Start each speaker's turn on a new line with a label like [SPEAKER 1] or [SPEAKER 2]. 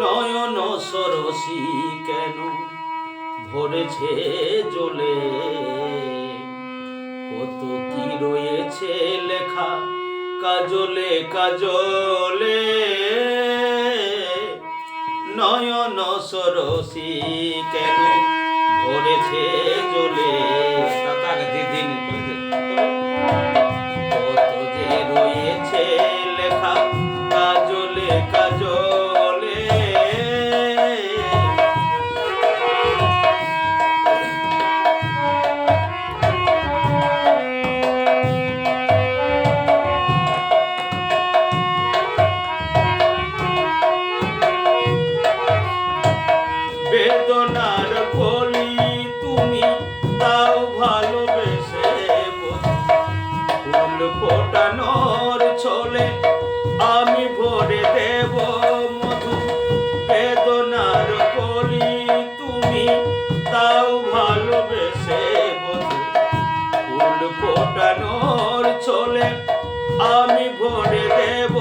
[SPEAKER 1] নয়ন সরসী কেন ভরেছে জ্বলে, কত কি রয়েছে লেখা কাজলে কাজলে। নয়ন সরসী কেন ভরেছে জ্বলে, কত যে রয়েছে লেখা কাজলে কাজলে। বেদনার কলি তুমি তাও ভালোবেসে, ফুল ফোটানোর ছলে আমি ভরে দেব মধু। বেদনার কলি তুমি তাও ভালোবেসে বধু, ফুল ফোটানোর ছলে আমি ভরে দেব